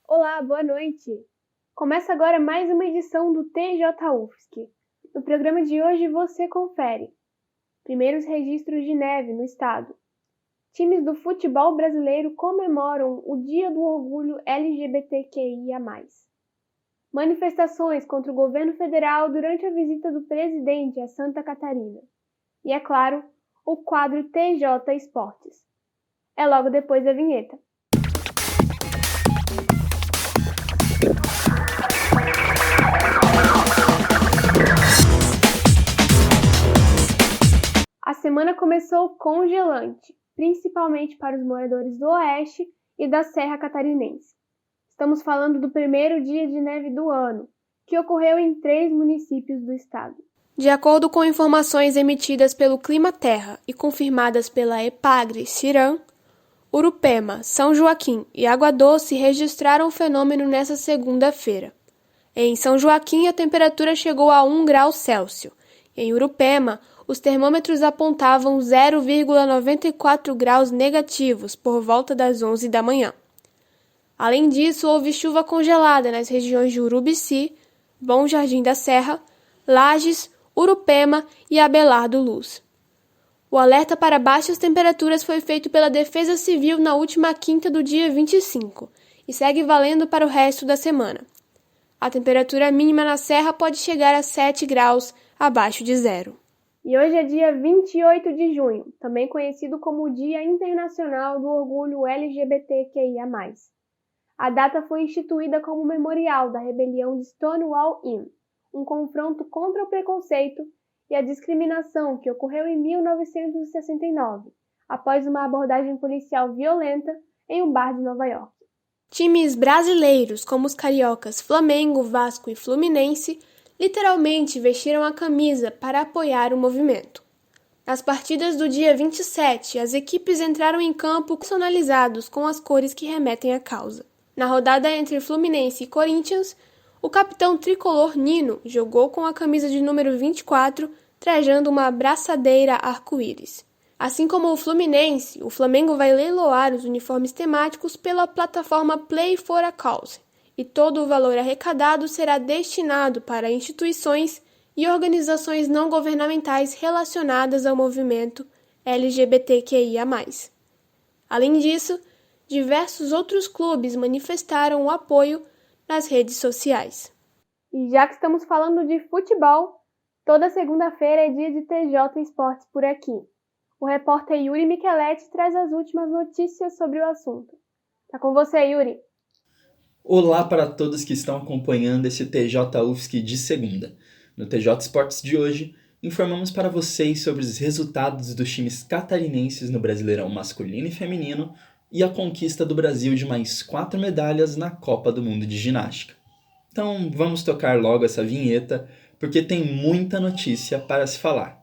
Olá, boa noite! Começa agora mais uma edição do TJ UFSC. No programa de hoje você confere: primeiros registros de neve no estado. Times do futebol brasileiro comemoram o Dia do Orgulho LGBTQIA+. Manifestações contra o governo federal durante a visita do presidente a Santa Catarina. E, é claro, o quadro TJ Esportes. É logo depois da vinheta. A semana começou congelante, principalmente para os moradores do Oeste e da Serra Catarinense. Estamos falando do primeiro dia de neve do ano, que ocorreu em 3 municípios do estado. De acordo com informações emitidas pelo Climaterra e confirmadas pela EPAGRE-CIRAM, Urupema, São Joaquim e Água Doce registraram o fenômeno nesta segunda-feira. Em São Joaquim, a temperatura chegou a 1 grau Celsius. Em Urupema, os termômetros apontavam 0,94 graus negativos por volta das 11 da manhã. Além disso, houve chuva congelada nas regiões de Urubici, Bom Jardim da Serra, Lages, Urupema e Abelardo Luz. O alerta para baixas temperaturas foi feito pela Defesa Civil na última quinta do dia 25 e segue valendo para o resto da semana. A temperatura mínima na Serra pode chegar a 7 graus abaixo de zero. E hoje é dia 28 de junho, também conhecido como o Dia Internacional do Orgulho LGBTQIA+. A data foi instituída como memorial da rebelião de Stonewall Inn, um confronto contra o preconceito e a discriminação que ocorreu em 1969, após uma abordagem policial violenta em um bar de Nova York. Times brasileiros como os cariocas Flamengo, Vasco e Fluminense literalmente vestiram a camisa para apoiar o movimento. Nas partidas do dia 27, as equipes entraram em campo personalizados com as cores que remetem à causa. Na rodada entre Fluminense e Corinthians, o capitão tricolor Nino jogou com a camisa de número 24, trajando uma abraçadeira arco-íris. Assim como o Fluminense, o Flamengo vai leiloar os uniformes temáticos pela plataforma Play for a Cause, e todo o valor arrecadado será destinado para instituições e organizações não governamentais relacionadas ao movimento LGBTQIA+. Além disso, diversos outros clubes manifestaram o apoio nas redes sociais. E já que estamos falando de futebol, toda segunda-feira é dia de TJ Esportes por aqui. O repórter Yuri Micheletti traz as últimas notícias sobre o assunto. Tá com você, Yuri. Olá para todos que estão acompanhando esse TJ UFSC de segunda. No TJ Esportes de hoje, informamos para vocês sobre os resultados dos times catarinenses no Brasileirão masculino e feminino e a conquista do Brasil de mais 4 medalhas na Copa do Mundo de Ginástica. Então vamos tocar logo essa vinheta, porque tem muita notícia para se falar.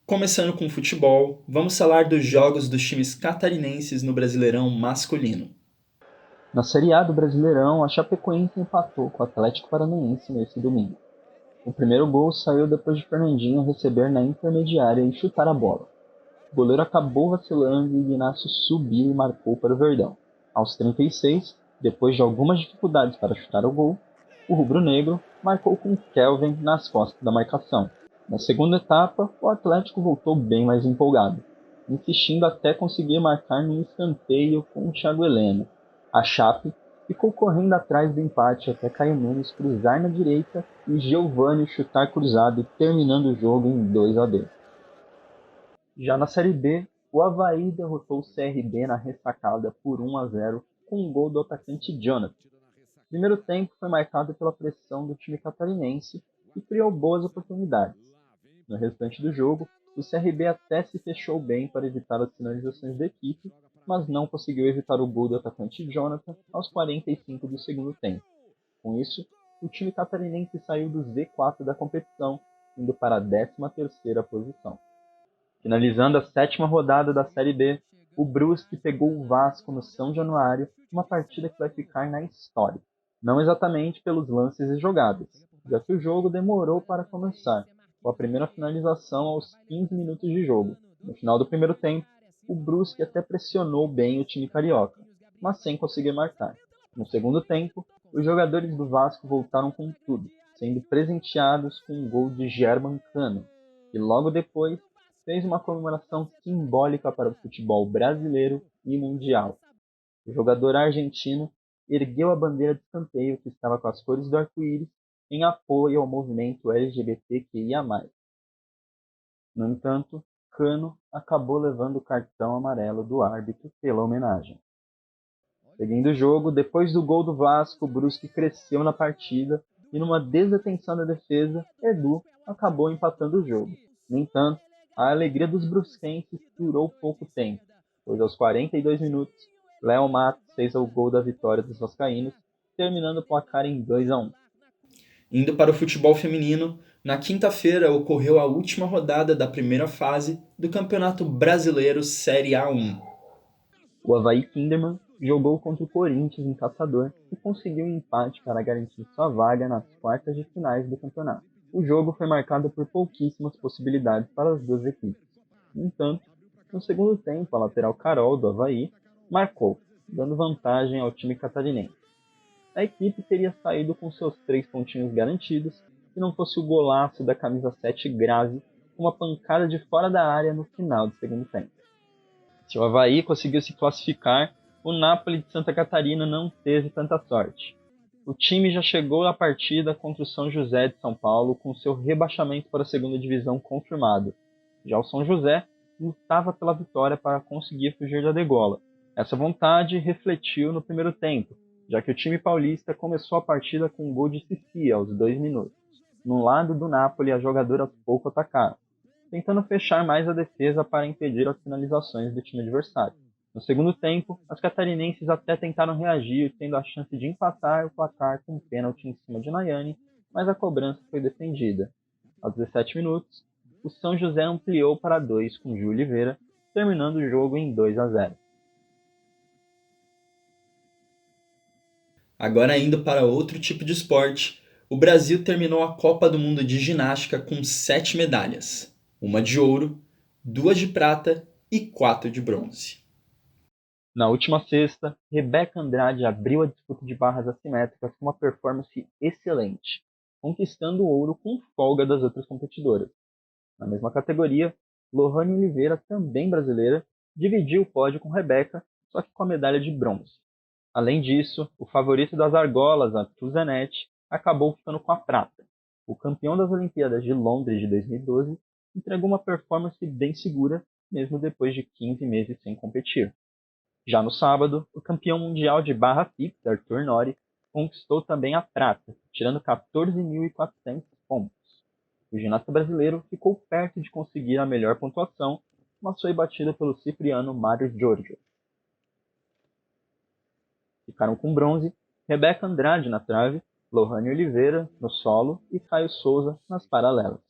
Começando com o futebol, vamos falar dos jogos dos times catarinenses no Brasileirão masculino. Na Série A do Brasileirão, a Chapecoense empatou com o Atlético Paranaense nesse domingo. O primeiro gol saiu depois de Fernandinho receber na intermediária e chutar a bola. O goleiro acabou vacilando e Ignacio subiu e marcou para o Verdão. Aos 36, depois de algumas dificuldades para chutar o gol, o rubro-negro marcou com Kelvin nas costas da marcação. Na segunda etapa, o Atlético voltou bem mais empolgado, insistindo até conseguir marcar no escanteio com o Thiago Heleno. A Chape ficou correndo atrás do empate até Caio Nunes cruzar na direita e Giovani chutar cruzado, terminando o jogo em 2-2. Já na Série B, o Avaí derrotou o CRB na ressacada por 1-0 com um gol do atacante Jonathan. O primeiro tempo foi marcado pela pressão do time catarinense e criou boas oportunidades. No restante do jogo, o CRB até se fechou bem para evitar as finalizações da equipe, mas não conseguiu evitar o gol do atacante Jonathan aos 45 do segundo tempo. Com isso, o time catarinense saiu do Z4 da competição, indo para a 13ª posição. Finalizando a 7ª rodada da Série B, o Brusque pegou o Vasco no São Januário, uma partida que vai ficar na história. Não exatamente pelos lances e jogadas, já que o jogo demorou para começar, com a primeira finalização aos 15 minutos de jogo. No final do primeiro tempo, o Brusque até pressionou bem o time carioca, mas sem conseguir marcar. No segundo tempo, os jogadores do Vasco voltaram com tudo, sendo presenteados com um gol de Germán Cano, que logo depois fez uma comemoração simbólica para o futebol brasileiro e mundial. O jogador argentino ergueu a bandeira de escanteio que estava com as cores do arco-íris em apoio ao movimento LGBTQIA+. No entanto, Cano acabou levando o cartão amarelo do árbitro pela homenagem. Seguindo o jogo, depois do gol do Vasco, o Brusque cresceu na partida e numa desatenção da defesa, Edu acabou empatando o jogo. No entanto, a alegria dos brusquenses durou pouco tempo, pois aos 42 minutos, Léo Matos fez o gol da vitória dos vascaínos, terminando o placar em 2-1. Indo para o futebol feminino, na quinta-feira ocorreu a última rodada da primeira fase do Campeonato Brasileiro Série A1. O Avaí Kinderman jogou contra o Corinthians em Caçador e conseguiu um empate para garantir sua vaga nas quartas de finais do campeonato. O jogo foi marcado por pouquíssimas possibilidades para as duas equipes. No entanto, no segundo tempo, a lateral Carol, do Avaí, marcou, dando vantagem ao time catarinense. A equipe teria saído com seus 3 pontinhos garantidos se não fosse o golaço da camisa 7 Grazi, com uma pancada de fora da área no final do segundo tempo. Se o Avaí conseguiu se classificar, o Napoli de Santa Catarina não teve tanta sorte. O time já chegou à partida contra o São José de São Paulo com seu rebaixamento para a segunda divisão confirmado. Já o São José lutava pela vitória para conseguir fugir da degola. Essa vontade refletiu no primeiro tempo, já que o time paulista começou a partida com um gol de Cici aos 2 minutos. No lado do Napoli, as jogadoras pouco atacaram, tentando fechar mais a defesa para impedir as finalizações do time adversário. No segundo tempo, as catarinenses até tentaram reagir, tendo a chance de empatar o placar com um pênalti em cima de Nayane, mas a cobrança foi defendida. Aos 17 minutos, o São José ampliou para 2 com Ju Oliveira, terminando o jogo em 2-0. Agora indo para outro tipo de esporte, o Brasil terminou a Copa do Mundo de Ginástica com 7 medalhas, 1 de ouro, 2 de prata e 4 de bronze. Na última sexta, Rebeca Andrade abriu a disputa de barras assimétricas com uma performance excelente, conquistando o ouro com folga das outras competidoras. Na mesma categoria, Lohane Oliveira, também brasileira, dividiu o pódio com Rebeca, só que com a medalha de bronze. Além disso, o favorito das argolas, a Tuzanete, acabou ficando com a prata. O campeão das Olimpíadas de Londres de 2012 entregou uma performance bem segura, mesmo depois de 15 meses sem competir. Já no sábado, o campeão mundial de barra fixa, Arthur Nori, conquistou também a prata, tirando 14.400 pontos. O ginasta brasileiro ficou perto de conseguir a melhor pontuação, mas foi batido pelo cipriano Mário Giorgio. Ficaram com bronze Rebeca Andrade na trave, Lohane Oliveira no solo e Caio Souza nas paralelas.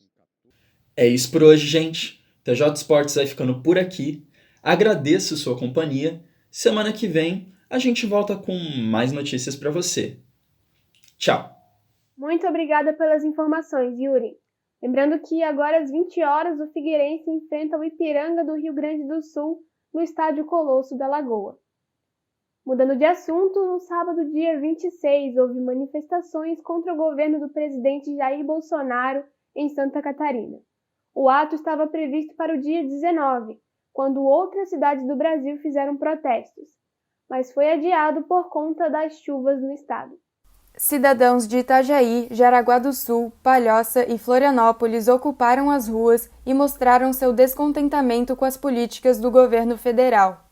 É isso por hoje, gente. TJ Esportes vai ficando por aqui. Agradeço sua companhia. Semana que vem a gente volta com mais notícias para você. Tchau! Muito obrigada pelas informações, Yuri. Lembrando que agora às 20 horas o Figueirense enfrenta o Ipiranga do Rio Grande do Sul no Estádio Colosso da Lagoa. Mudando de assunto, no sábado, dia 26, houve manifestações contra o governo do presidente Jair Bolsonaro em Santa Catarina. O ato estava previsto para o dia 19, quando outras cidades do Brasil fizeram protestos, mas foi adiado por conta das chuvas no estado. Cidadãos de Itajaí, Jaraguá do Sul, Palhoça e Florianópolis ocuparam as ruas e mostraram seu descontentamento com as políticas do governo federal.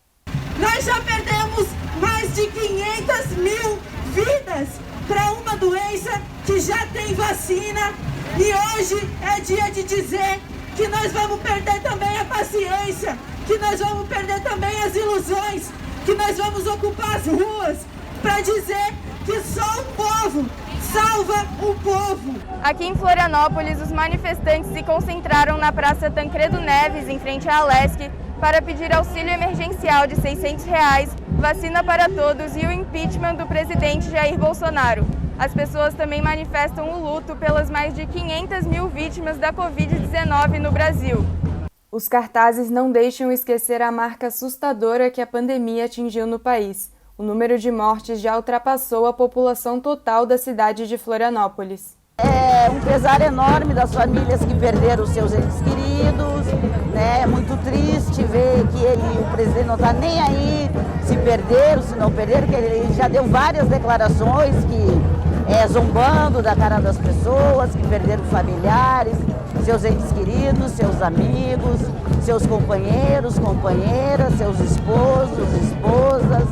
Nós já perdemos mais de 500 mil vidas para uma doença que já tem vacina e hoje é dia de dizer que nós vamos perder também a paciência, que nós vamos perder também as ilusões, que nós vamos ocupar as ruas para dizer que só o povo salva o povo. Aqui em Florianópolis, os manifestantes se concentraram na Praça Tancredo Neves, em frente à Alesc, para pedir auxílio emergencial de R$ 600, vacina para todos e o impeachment do presidente Jair Bolsonaro. As pessoas também manifestam o luto pelas mais de 500 mil vítimas da Covid-19 no Brasil. Os cartazes não deixam esquecer a marca assustadora que a pandemia atingiu no país. O número de mortes já ultrapassou a população total da cidade de Florianópolis. É um pesar enorme das famílias que perderam seus entes queridos, né? É muito triste ver que o presidente não está nem aí se perderam, se não perderam, que ele já deu várias declarações que zombando da cara das pessoas que perderam familiares, seus entes queridos, seus amigos, seus companheiros, companheiras, seus esposos, esposas,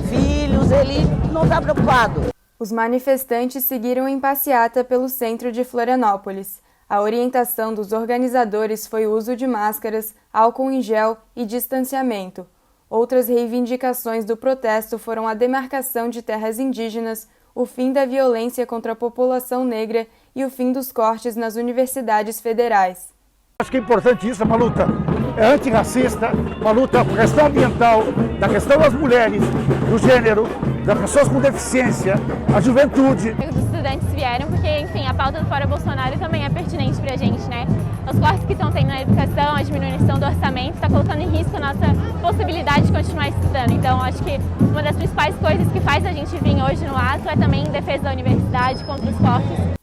filhos, ele não está preocupado. Os manifestantes seguiram em passeata pelo centro de Florianópolis. A orientação dos organizadores foi o uso de máscaras, álcool em gel e distanciamento. Outras reivindicações do protesto foram a demarcação de terras indígenas, o fim da violência contra a população negra e o fim dos cortes nas universidades federais. Acho que é importante isso, é uma luta antirracista, uma luta por questão ambiental, da questão das mulheres, do gênero, das pessoas com deficiência, a juventude. Os estudantes vieram porque, enfim, a pauta do Fora Bolsonaro também é pertinente pra gente, né? Os cortes que estão tendo na educação, a diminuição do orçamento, está colocando em risco a nossa possibilidade de continuar estudando. Então, acho que uma das principais coisas que faz a gente vir hoje no ato é também em defesa da universidade, contra os cortes.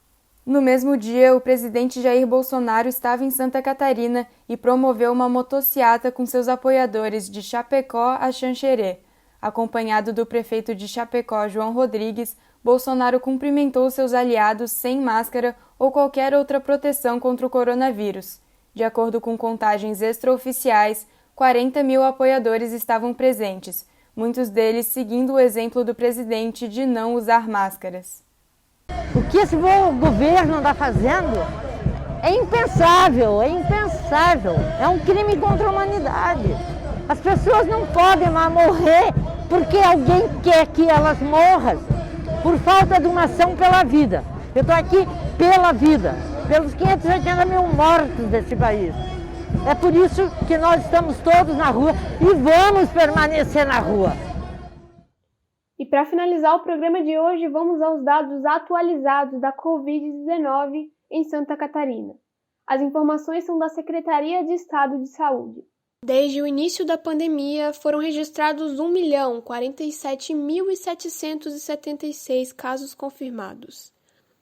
No mesmo dia, o presidente Jair Bolsonaro estava em Santa Catarina e promoveu uma motociata com seus apoiadores de Chapecó a Xanxerê. Acompanhado do prefeito de Chapecó, João Rodrigues, Bolsonaro cumprimentou seus aliados sem máscara ou qualquer outra proteção contra o coronavírus. De acordo com contagens extraoficiais, 40 mil apoiadores estavam presentes, muitos deles seguindo o exemplo do presidente de não usar máscaras. O que esse governo está fazendo é impensável, é um crime contra a humanidade. As pessoas não podem mais morrer porque alguém quer que elas morram por falta de uma ação pela vida. Eu estou aqui pela vida, pelos 580 mil mortos desse país. É por isso que nós estamos todos na rua e vamos permanecer na rua. E para finalizar o programa de hoje, vamos aos dados atualizados da Covid-19 em Santa Catarina. As informações são da Secretaria de Estado de Saúde. Desde o início da pandemia, foram registrados 1.047.776 casos confirmados.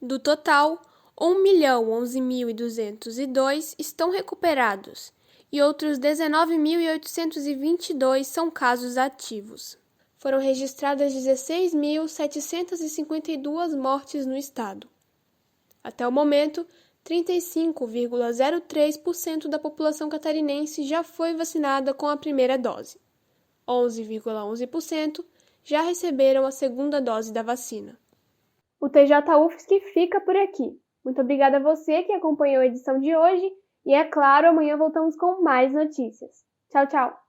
Do total, 1.011.202 estão recuperados e outros 19.822 são casos ativos. Foram registradas 16.752 mortes no estado. Até o momento, 35,03% da população catarinense já foi vacinada com a primeira dose. 11,11% já receberam a segunda dose da vacina. O TJ UFSC fica por aqui. Muito obrigada a você que acompanhou a edição de hoje e, é claro, amanhã voltamos com mais notícias. Tchau, tchau!